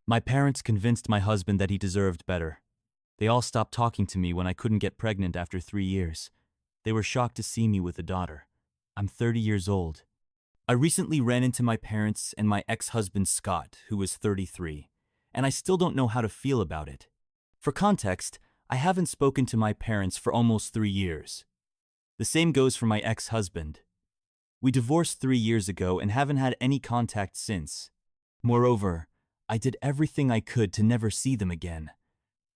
My parents convinced my husband that he deserved better. They all stopped talking to me when I couldn't get pregnant after 3 years. They were shocked to see me with a daughter. I'm 30 years old. I recently ran into my parents and my ex-husband Scott, who was 33, and I still don't know how to feel about it. For context, I haven't spoken to my parents for almost 3 years. The same goes for my ex-husband. We divorced 3 years ago and haven't had any contact since. Moreover, I did everything I could to never see them again.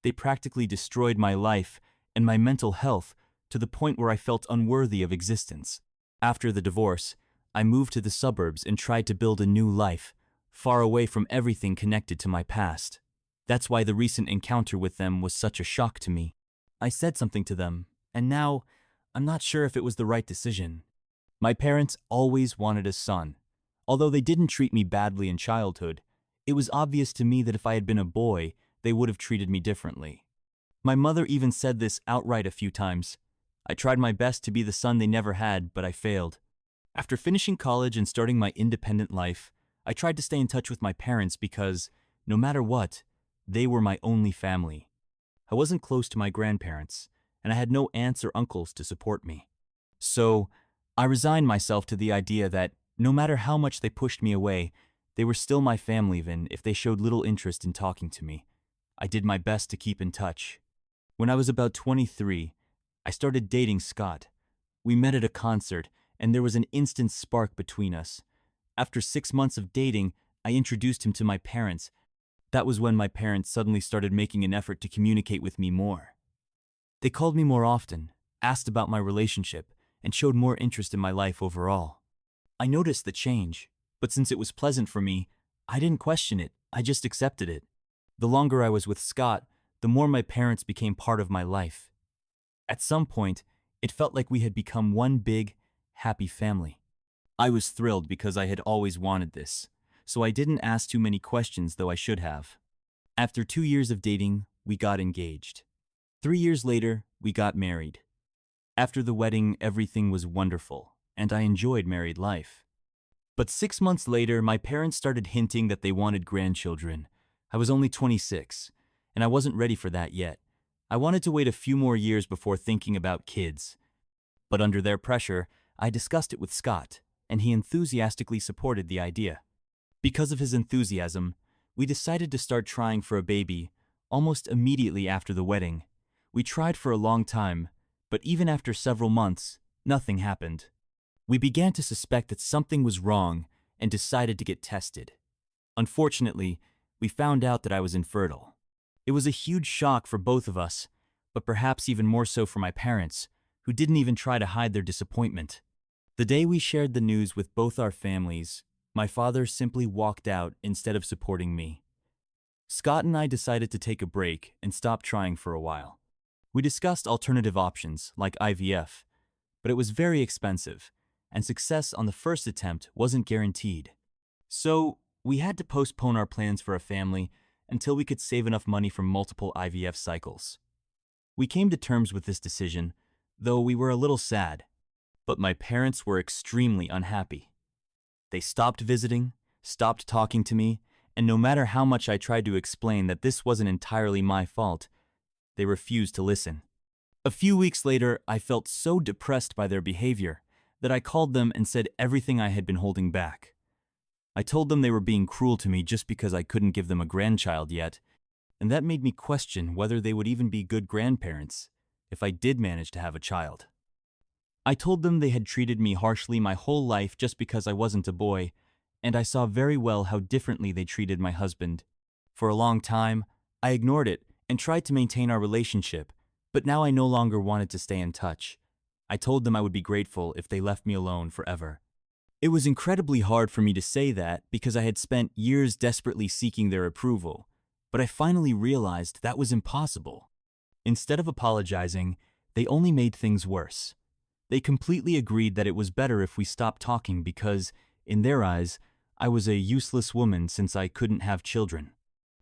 They practically destroyed my life and my mental health to the point where I felt unworthy of existence. After the divorce, I moved to the suburbs and tried to build a new life, far away from everything connected to my past. That's why the recent encounter with them was such a shock to me. I said something to them, and now I'm not sure if it was the right decision. My parents always wanted a son. Although they didn't treat me badly in childhood, it was obvious to me that if I had been a boy, they would have treated me differently. My mother even said this outright a few times. I tried my best to be the son they never had, but I failed. After finishing college and starting my independent life, I tried to stay in touch with my parents because, no matter what, they were my only family. I wasn't close to my grandparents, and I had no aunts or uncles to support me. So, I resigned myself to the idea that, no matter how much they pushed me away, they were still my family even if they showed little interest in talking to me. I did my best to keep in touch. When I was about 23, I started dating Scott. We met at a concert, and there was an instant spark between us. After 6 months of dating, I introduced him to my parents. That was when my parents suddenly started making an effort to communicate with me more. They called me more often, asked about my relationship, and showed more interest in my life overall. I noticed the change, but since it was pleasant for me, I didn't question it, I just accepted it. The longer I was with Scott, the more my parents became part of my life. At some point, it felt like we had become one big, happy family. I was thrilled because I had always wanted this, so I didn't ask too many questions, though I should have. After 2 years of dating, we got engaged. 3 years later, we got married. After the wedding, everything was wonderful, and I enjoyed married life. But 6 months later, my parents started hinting that they wanted grandchildren. I was only 26, and I wasn't ready for that yet. I wanted to wait a few more years before thinking about kids. But under their pressure, I discussed it with Scott, and he enthusiastically supported the idea. Because of his enthusiasm, we decided to start trying for a baby almost immediately after the wedding. We tried for a long time, but even after several months, nothing happened. We began to suspect that something was wrong and decided to get tested. Unfortunately, we found out that I was infertile. It was a huge shock for both of us, but perhaps even more so for my parents, who didn't even try to hide their disappointment. The day we shared the news with both our families, my father simply walked out instead of supporting me. Scott and I decided to take a break and stop trying for a while. We discussed alternative options like IVF, but it was very expensive, and success on the first attempt wasn't guaranteed. So, we had to postpone our plans for a family until we could save enough money from multiple IVF cycles. We came to terms with this decision, though we were a little sad. But my parents were extremely unhappy. They stopped visiting, stopped talking to me, and no matter how much I tried to explain that this wasn't entirely my fault, they refused to listen. A few weeks later, I felt so depressed by their behavior that I called them and said everything I had been holding back. I told them they were being cruel to me just because I couldn't give them a grandchild yet, and that made me question whether they would even be good grandparents if I did manage to have a child. I told them they had treated me harshly my whole life just because I wasn't a boy, and I saw very well how differently they treated my husband. For a long time, I ignored it and tried to maintain our relationship, but now I no longer wanted to stay in touch. I told them I would be grateful if they left me alone forever. It was incredibly hard for me to say that because I had spent years desperately seeking their approval, but I finally realized that was impossible. Instead of apologizing, they only made things worse. They completely agreed that it was better if we stopped talking because, in their eyes, I was a useless woman since I couldn't have children.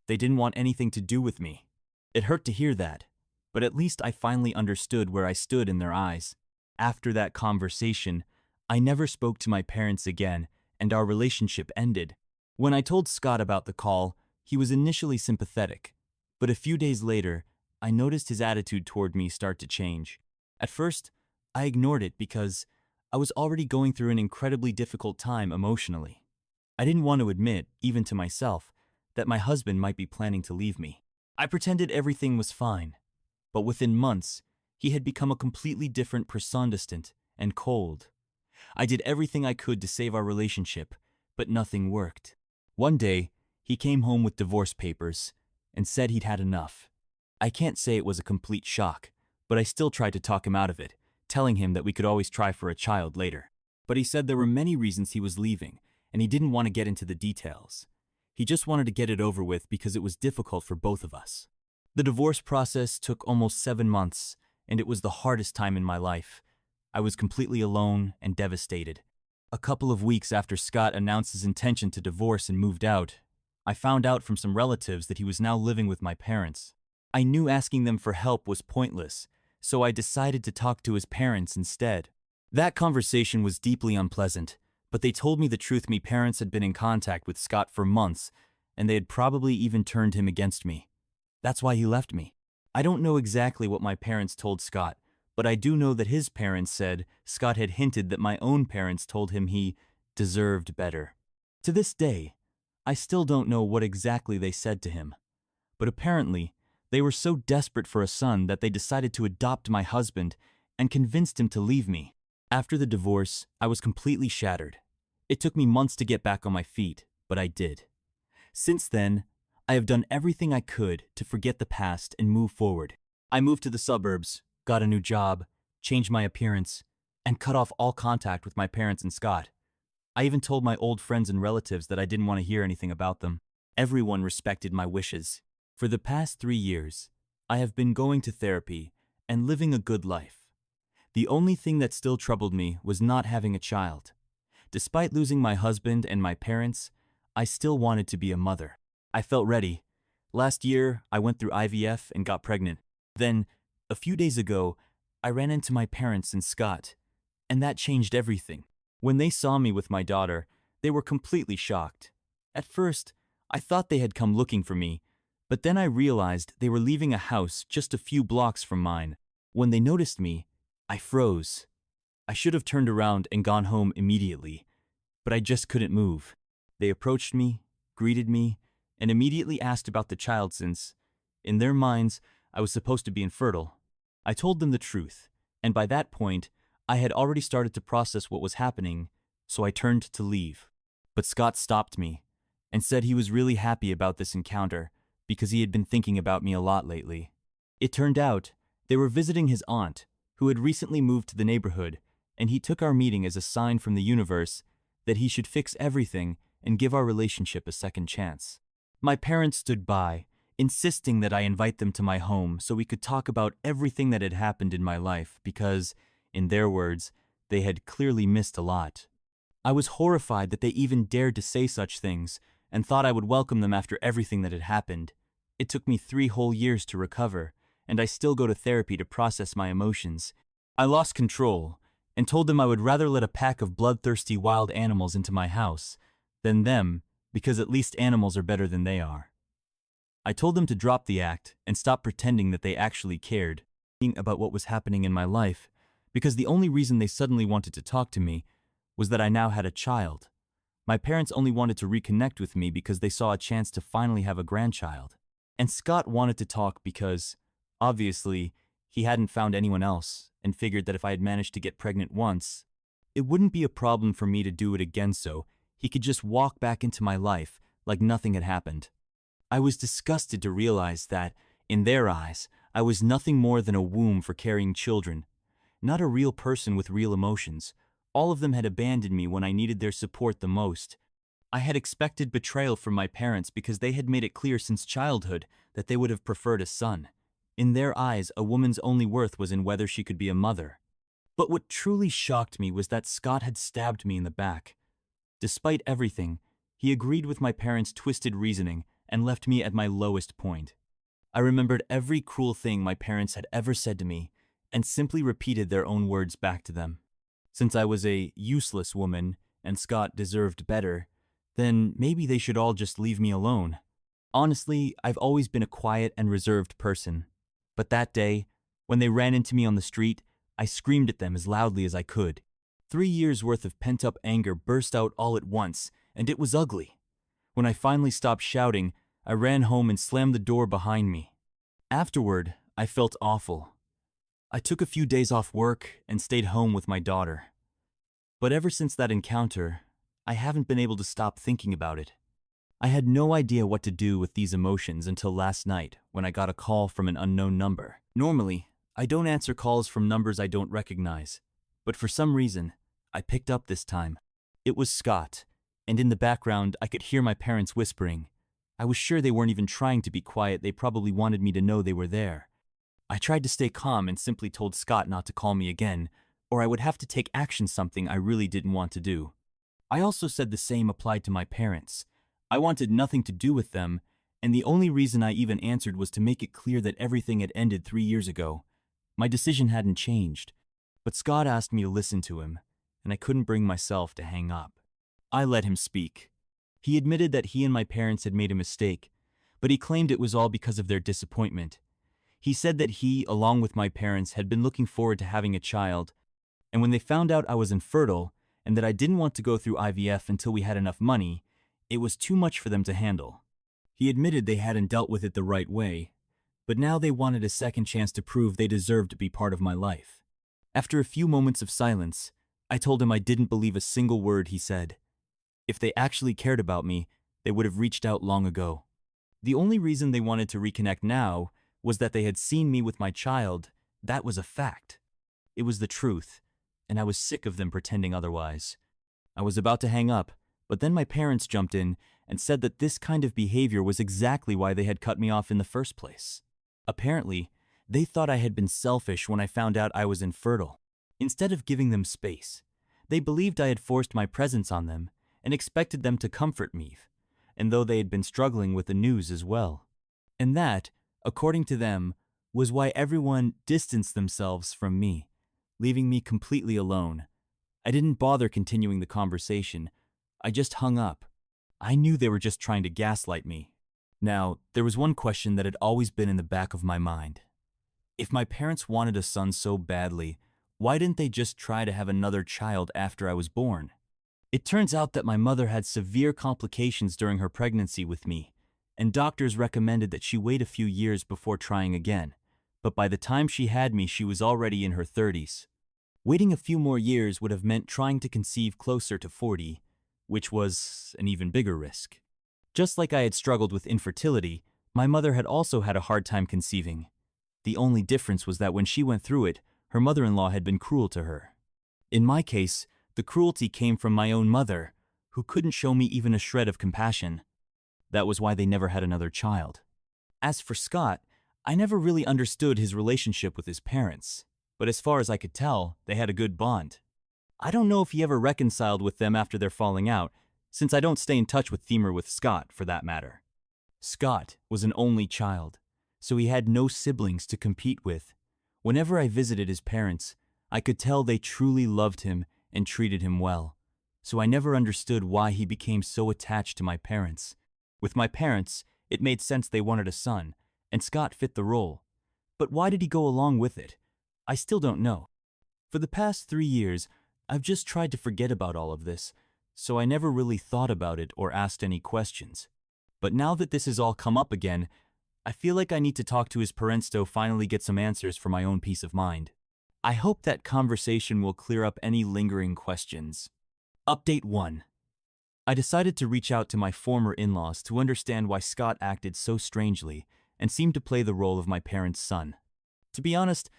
They didn't want anything to do with me. It hurt to hear that, but at least I finally understood where I stood in their eyes. After that conversation, I never spoke to my parents again, and our relationship ended. When I told Scott about the call, He was initially sympathetic, but a few days later, I noticed his attitude toward me start to change. At first, I ignored it because I was already going through an incredibly difficult time emotionally. I didn't want to admit, even to myself, that my husband might be planning to leave me. I pretended everything was fine, but within months, he had become a completely different person, distant and cold. I did everything I could to save our relationship, but nothing worked. One day, he came home with divorce papers and said he'd had enough. I can't say it was a complete shock, but I still tried to talk him out of it, telling him that we could always try for a child later. But he said there were many reasons he was leaving, and he didn't want to get into the details. He just wanted to get it over with because it was difficult for both of us. The divorce process took almost 7 months, and it was the hardest time in my life. I was completely alone and devastated. A couple of weeks after Scott announced his intention to divorce and moved out, I found out from some relatives that he was now living with my parents. I knew asking them for help was pointless, so I decided to talk to his parents instead. That conversation was deeply unpleasant, but they told me the truth. My parents had been in contact with Scott for months, and they had probably even turned him against me. That's why he left me. I don't know exactly what my parents told Scott, but I do know that his parents said Scott had hinted that my own parents told him he deserved better. To this day, I still don't know what exactly they said to him, but apparently, they were so desperate for a son that they decided to adopt my husband and convinced him to leave me. After the divorce, I was completely shattered. It took me months to get back on my feet, but I did. Since then, I have done everything I could to forget the past and move forward. I moved to the suburbs, got a new job, changed my appearance, and cut off all contact with my parents and Scott. I even told my old friends and relatives that I didn't want to hear anything about them. Everyone respected my wishes. For the past 3 years, I have been going to therapy and living a good life. The only thing that still troubled me was not having a child. Despite losing my husband and my parents, I still wanted to be a mother. I felt ready. Last year, I went through IVF and got pregnant. Then, a few days ago, I ran into my parents and Scott, and that changed everything. When they saw me with my daughter, they were completely shocked. At first, I thought they had come looking for me, but then I realized they were leaving a house just a few blocks from mine. When they noticed me, I froze. I should have turned around and gone home immediately, but I just couldn't move. They approached me, greeted me, and immediately asked about the child since, in their minds, I was supposed to be infertile. I told them the truth, and by that point, I had already started to process what was happening, so I turned to leave. But Scott stopped me and said he was really happy about this encounter because he had been thinking about me a lot lately. It turned out they were visiting his aunt, who had recently moved to the neighborhood, and he took our meeting as a sign from the universe that he should fix everything and give our relationship a second chance. My parents stood by, insisting that I invite them to my home so we could talk about everything that had happened in my life because, in their words, they had clearly missed a lot. I was horrified that they even dared to say such things and thought I would welcome them after everything that had happened. It took me 3 whole years to recover, and I still go to therapy to process my emotions. I lost control and told them I would rather let a pack of bloodthirsty wild animals into my house than them, because at least animals are better than they are. I told them to drop the act and stop pretending that they actually cared about what was happening in my life, because the only reason they suddenly wanted to talk to me was that I now had a child. My parents only wanted to reconnect with me because they saw a chance to finally have a grandchild. And Scott wanted to talk because, obviously, he hadn't found anyone else and figured that if I had managed to get pregnant once, it wouldn't be a problem for me to do it again, so he could just walk back into my life like nothing had happened. I was disgusted to realize that, in their eyes, I was nothing more than a womb for carrying children, not a real person with real emotions. All of them had abandoned me when I needed their support the most. I had expected betrayal from my parents because they had made it clear since childhood that they would have preferred a son. In their eyes, a woman's only worth was in whether she could be a mother. But what truly shocked me was that Scott had stabbed me in the back. Despite everything, he agreed with my parents' twisted reasoning and left me at my lowest point. I remembered every cruel thing my parents had ever said to me and simply repeated their own words back to them. Since I was a useless woman and Scott deserved better, then maybe they should all just leave me alone. Honestly, I've always been a quiet and reserved person. But that day, when they ran into me on the street, I screamed at them as loudly as I could. 3 years worth of pent-up anger burst out all at once, and it was ugly. When I finally stopped shouting, I ran home and slammed the door behind me. Afterward, I felt awful. I took a few days off work and stayed home with my daughter. But ever since that encounter, I haven't been able to stop thinking about it. I had no idea what to do with these emotions until last night when I got a call from an unknown number. Normally, I don't answer calls from numbers I don't recognize, but for some reason, I picked up this time. It was Scott, and in the background I could hear my parents whispering. I was sure they weren't even trying to be quiet, they probably wanted me to know they were there. I tried to stay calm and simply told Scott not to call me again, or I would have to take action, something I really didn't want to do. I also said the same applied to my parents. I wanted nothing to do with them, and the only reason I even answered was to make it clear that everything had ended 3 years ago. My decision hadn't changed, but Scott asked me to listen to him, and I couldn't bring myself to hang up. I let him speak. He admitted that he and my parents had made a mistake, but he claimed it was all because of their disappointment. He said that he, along with my parents, had been looking forward to having a child, and when they found out I was infertile and that I didn't want to go through IVF until we had enough money, it was too much for them to handle. He admitted they hadn't dealt with it the right way, but now they wanted a second chance to prove they deserved to be part of my life. After a few moments of silence, I told him I didn't believe a single word he said. If they actually cared about me, they would have reached out long ago. The only reason they wanted to reconnect now was that they had seen me with my child. That was a fact. It was the truth, and I was sick of them pretending otherwise. I was about to hang up, but then my parents jumped in and said that this kind of behavior was exactly why they had cut me off in the first place. Apparently, they thought I had been selfish when I found out I was infertile. Instead of giving them space, they believed I had forced my presence on them and expected them to comfort me, and though they had been struggling with the news as well. And that, according to them, was why everyone distanced themselves from me, leaving me completely alone. I didn't bother continuing the conversation. I just hung up. I knew they were just trying to gaslight me. Now, there was one question that had always been in the back of my mind. If my parents wanted a son so badly, why didn't they just try to have another child after I was born? It turns out that my mother had severe complications during her pregnancy with me, and doctors recommended that she wait a few years before trying again. But by the time she had me, she was already in her 30s. Waiting a few more years would have meant trying to conceive closer to 40, which was an even bigger risk. Just like I had struggled with infertility, my mother had also had a hard time conceiving. The only difference was that when she went through it, her mother-in-law had been cruel to her. In my case, the cruelty came from my own mother, who couldn't show me even a shred of compassion. That was why they never had another child. As for Scott, I never really understood his relationship with his parents, but as far as I could tell, they had a good bond. I don't know if he ever reconciled with them after their falling out, since I don't stay in touch with them or with Scott, for that matter. Scott was an only child, so he had no siblings to compete with. Whenever I visited his parents, I could tell they truly loved him and treated him well, so I never understood why he became so attached to my parents. With my parents, it made sense they wanted a son, and Scott fit the role. But why did he go along with it? I still don't know. For the past 3 years, I've just tried to forget about all of this, so I never really thought about it or asked any questions. But now that this has all come up again, I feel like I need to talk to his parents to finally get some answers for my own peace of mind. I hope that conversation will clear up any lingering questions. Update 1. I decided to reach out to my former in-laws to understand why Scott acted so strangely and seemed to play the role of my parents' son. To be honest,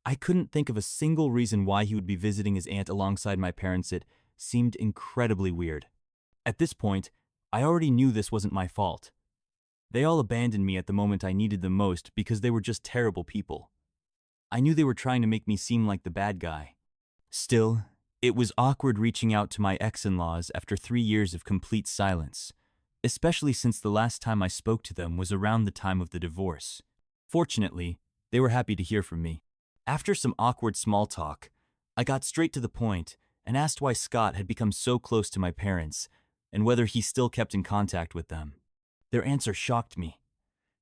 I couldn't think of a single reason why he would be visiting his aunt alongside my parents. It seemed incredibly weird. At this point, I already knew this wasn't my fault. They all abandoned me at the moment I needed them most because they were just terrible people. I knew they were trying to make me seem like the bad guy. Still, it was awkward reaching out to my ex-in-laws after 3 years of complete silence, especially since the last time I spoke to them was around the time of the divorce. Fortunately, they were happy to hear from me. After some awkward small talk, I got straight to the point and asked why Scott had become so close to my parents and whether he still kept in contact with them. Their answer shocked me.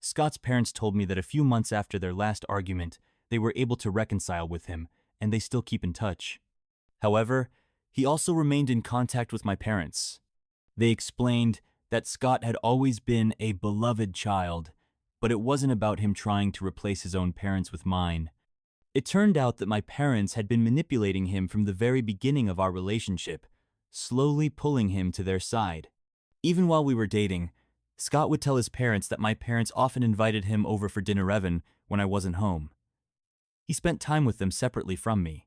Scott's parents told me that a few months after their last argument, they were able to reconcile with him, and they still keep in touch. However, he also remained in contact with my parents. They explained that Scott had always been a beloved child, but it wasn't about him trying to replace his own parents with mine. It turned out that my parents had been manipulating him from the very beginning of our relationship, slowly pulling him to their side. Even while we were dating, Scott would tell his parents that my parents often invited him over for dinner when I wasn't home. He spent time with them separately from me.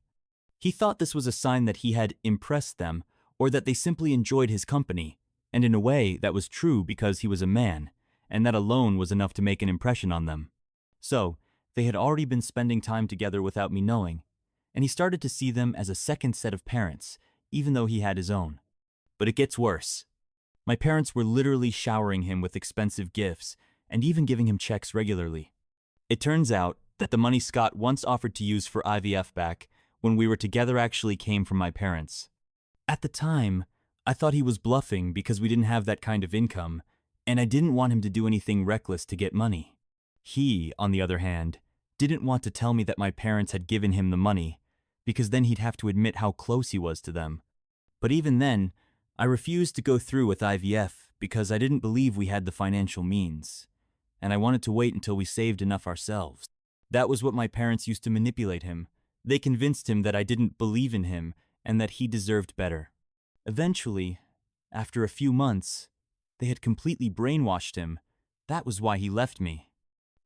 He thought this was a sign that he had impressed them, or that they simply enjoyed his company, and in a way that was true because he was a man, and that alone was enough to make an impression on them. So, they had already been spending time together without me knowing, and he started to see them as a second set of parents, even though he had his own. But it gets worse. My parents were literally showering him with expensive gifts, and even giving him checks regularly. It turns out that the money Scott once offered to use for IVF back when we were together actually came from my parents. At the time, I thought he was bluffing because we didn't have that kind of income, and I didn't want him to do anything reckless to get money. He, on the other hand, didn't want to tell me that my parents had given him the money, because then he'd have to admit how close he was to them. But even then, I refused to go through with IVF because I didn't believe we had the financial means, and I wanted to wait until we saved enough ourselves. That was what my parents used to manipulate him. They convinced him that I didn't believe in him and that he deserved better. Eventually, after a few months, they had completely brainwashed him. That was why he left me.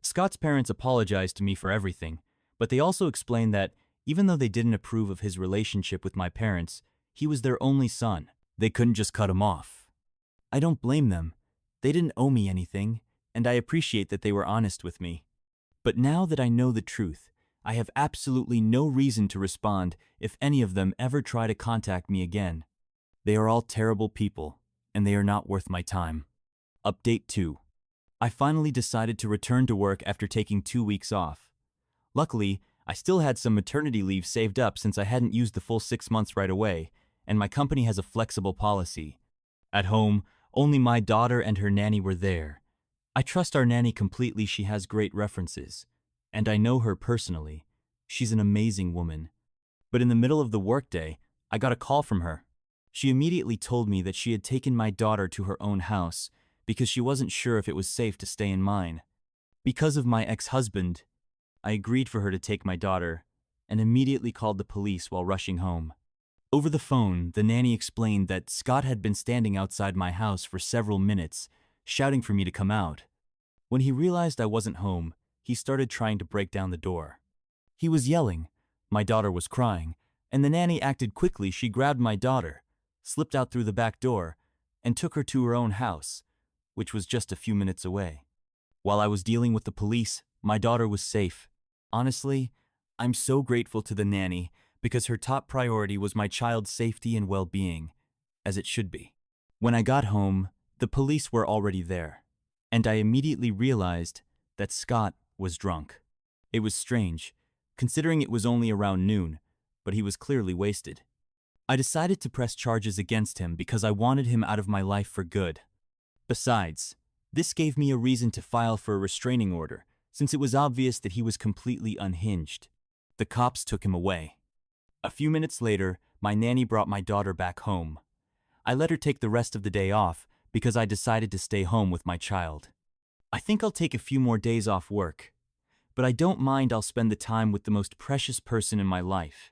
Scott's parents apologized to me for everything, but they also explained that even though they didn't approve of his relationship with my parents, he was their only son. They couldn't just cut him off. I don't blame them. They didn't owe me anything, and I appreciate that they were honest with me. But now that I know the truth, I have absolutely no reason to respond if any of them ever try to contact me again. They are all terrible people, and they are not worth my time. Update 2. I finally decided to return to work after taking 2 weeks off. Luckily, I still had some maternity leave saved up since I hadn't used the full 6 months right away, and my company has a flexible policy. At home, only my daughter and her nanny were there. I trust our nanny completely. She has great references, and I know her personally. She's an amazing woman. But in the middle of the workday, I got a call from her. She immediately told me that she had taken my daughter to her own house because she wasn't sure if it was safe to stay in mine. Because of my ex-husband, I agreed for her to take my daughter and immediately called the police while rushing home. Over the phone, the nanny explained that Scott had been standing outside my house for several minutes, shouting for me to come out. When he realized I wasn't home, he started trying to break down the door. He was yelling, my daughter was crying, and the nanny acted quickly. She grabbed my daughter, slipped out through the back door, and took her to her own house, which was just a few minutes away. While I was dealing with the police, my daughter was safe. Honestly, I'm so grateful to the nanny because her top priority was my child's safety and well-being, as it should be. When I got home, the police were already there, and I immediately realized that Scott was drunk. It was strange, considering it was only around noon, but he was clearly wasted. I decided to press charges against him because I wanted him out of my life for good. Besides, this gave me a reason to file for a restraining order, since it was obvious that he was completely unhinged. The cops took him away. A few minutes later, my nanny brought my daughter back home. I let her take the rest of the day off because I decided to stay home with my child. I think I'll take a few more days off work, but I don't mind. I'll spend the time with the most precious person in my life.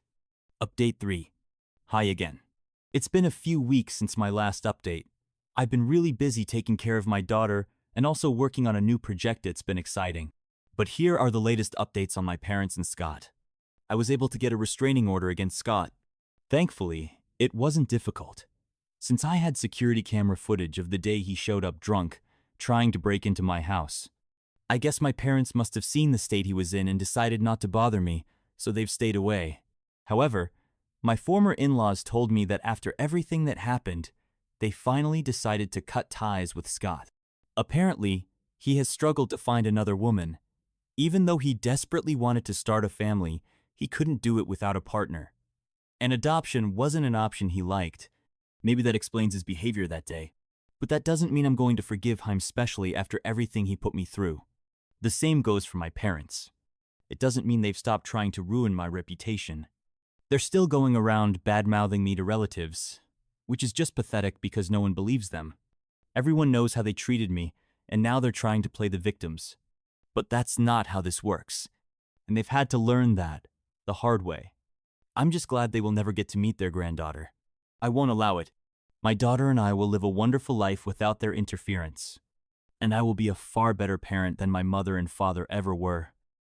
Update 3. Hi again. It's been a few weeks since my last update. I've been really busy taking care of my daughter and also working on a new project that's been exciting. But here are the latest updates on my parents and Scott. I was able to get a restraining order against Scott. Thankfully, it wasn't difficult, since I had security camera footage of the day he showed up drunk, trying to break into my house. I guess my parents must have seen the state he was in and decided not to bother me, so they've stayed away. However, my former in-laws told me that after everything that happened, they finally decided to cut ties with Scott. Apparently, he has struggled to find another woman. Even though he desperately wanted to start a family, he couldn't do it without a partner. And adoption wasn't an option he liked. Maybe that explains his behavior that day. But that doesn't mean I'm going to forgive him, especially after everything he put me through. The same goes for my parents. It doesn't mean they've stopped trying to ruin my reputation. They're still going around bad-mouthing me to relatives, which is just pathetic because no one believes them. Everyone knows how they treated me, and now they're trying to play the victims. But that's not how this works, and they've had to learn that the hard way. I'm just glad they will never get to meet their granddaughter. I won't allow it. My daughter and I will live a wonderful life without their interference, and I will be a far better parent than my mother and father ever were.